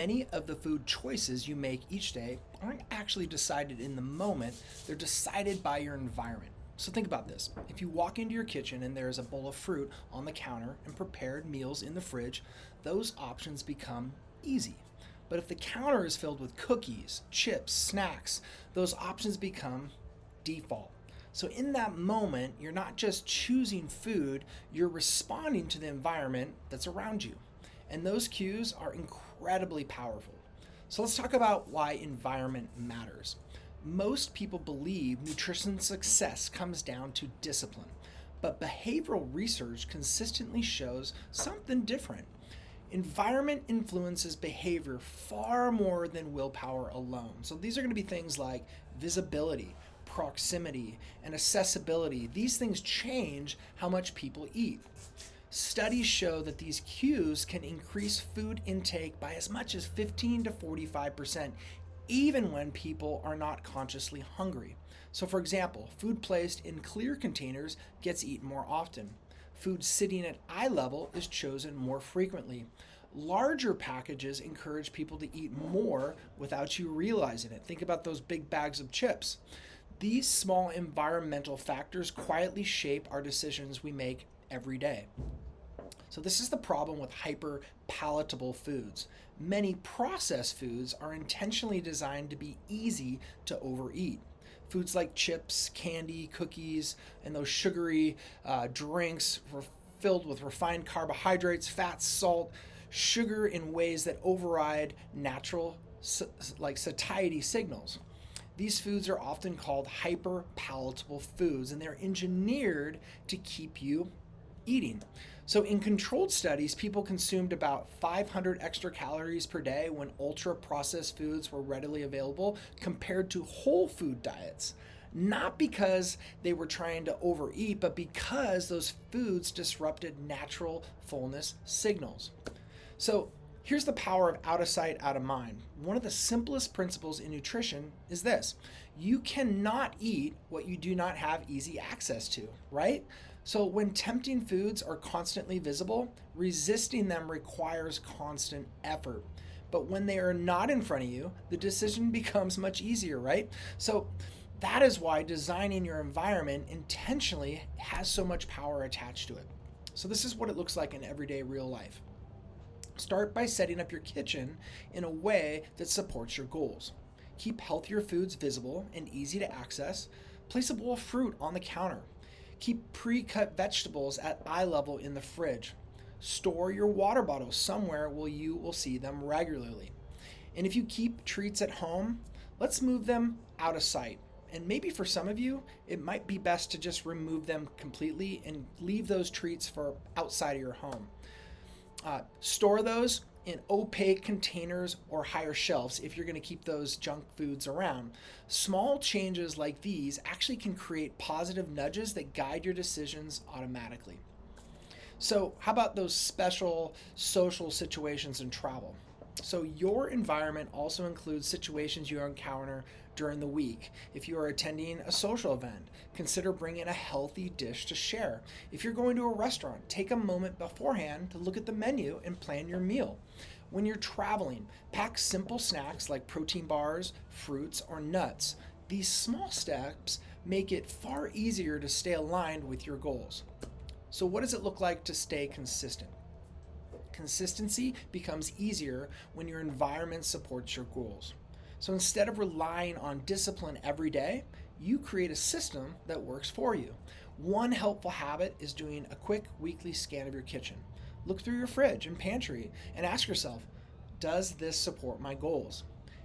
Many of the food choices you make each day aren't actually decided in the moment, they're decided by your environment. So think about this. If you walk into your kitchen and there is a bowl of fruit on the counter and prepared meals in the fridge, those options become easy. But if the counter is filled with cookies, chips, snacks, those options become default. So in that moment, you're not just choosing food, you're responding to the environment that's around you. And those cues are incredibly powerful. So let's talk about why environment matters. Most people believe nutrition success comes down to discipline, but behavioral research consistently shows something different. Environment influences behavior far more than willpower alone. So these are going to be things like visibility, proximity, and accessibility. These things change how much people eat. Studies show that these cues can increase food intake by as much as 15 to 45%, even when people are not consciously hungry. So, for example, food placed in clear containers gets eaten more often. Food sitting at eye level is chosen more frequently. Larger packages encourage people to eat more without you realizing it. Think about those big bags of chips. These small environmental factors quietly shape our decisions we make every day. So this is the problem with hyper palatable foods. Many processed foods are intentionally designed to be easy to overeat. Foods like chips, candy, cookies, and those sugary drinks filled with refined carbohydrates, fats, salt, sugar in ways that override natural like satiety signals. These foods are often called hyper palatable foods, and they're engineered to keep you eating. So, in controlled studies, people consumed about 500 extra calories per day when ultra processed foods were readily available compared to whole food diets. Not because they were trying to overeat, but because those foods disrupted natural fullness signals. So, here's the power of out of sight, out of mind. One of the simplest principles in nutrition is this: you cannot eat what you do not have easy access to, right? So, when tempting foods are constantly visible, resisting them requires constant effort. But when they are not in front of you, the decision becomes much easier, right? So, that is why designing your environment intentionally has so much power attached to it. So, this is what it looks like in everyday real life. Start by setting up your kitchen in a way that supports your goals. Keep healthier foods visible and easy to access. Place a bowl of fruit on the counter. Keep pre-cut vegetables at eye level in the fridge. Store your water bottles somewhere where you will see them regularly. And if you keep treats at home, let's move them out of sight. And maybe for some of you, it might be best to just remove them completely and leave those treats for outside of your home. Store those in opaque containers or higher shelves if you're going to keep those junk foods around. Small changes like these actually can create positive nudges that guide your decisions automatically. So, how about those special social situations in travel? So, your environment also includes situations you encounter during the week. If you are attending a social event, consider bringing a healthy dish to share. If you're going to a restaurant, take a moment beforehand to look at the menu and plan your meal. When you're traveling, pack simple snacks like protein bars, fruits, or nuts. These small steps make it far easier to stay aligned with your goals. So, what does it look like to stay consistent? Consistency becomes easier when your environment supports your goals. So instead of relying on discipline every day, you create a system that works for you. One helpful habit is doing a quick weekly scan of your kitchen. Look through your fridge and pantry and ask yourself, does this support my goals?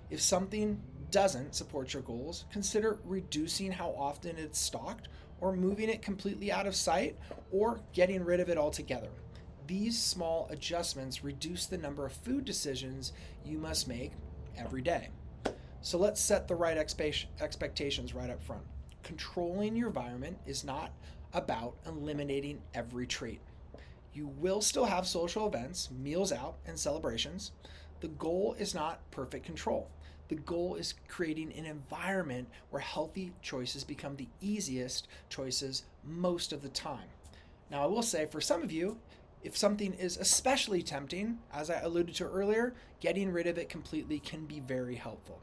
If something doesn't support your goals, consider reducing how often it's stocked or moving it completely out of sight or getting rid of it altogether. These small adjustments reduce the number of food decisions you must make every day. So let's set the right expectations right up front. Controlling your environment is not about eliminating every trait. You will still have social events, meals out, and celebrations. The goal is not perfect control. The goal is creating an environment where healthy choices become the easiest choices most of the time. Now, I will say for some of you, If something is especially tempting, as I alluded to earlier, getting rid of it completely can be very helpful.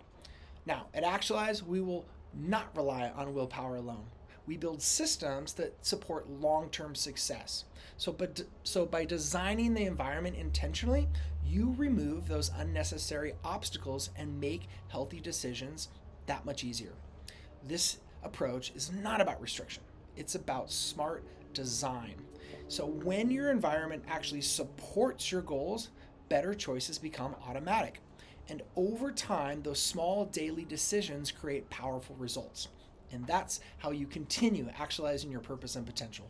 Now, at Actualize, we will not rely on willpower alone. We build systems that support long-term success. So by designing the environment intentionally, you remove those unnecessary obstacles and make healthy decisions that much easier. This approach is not about restriction. It's about smart design. So when your environment actually supports your goals, better choices become automatic. And over time, those small daily decisions create powerful results. And that's how you continue actualizing your purpose and potential.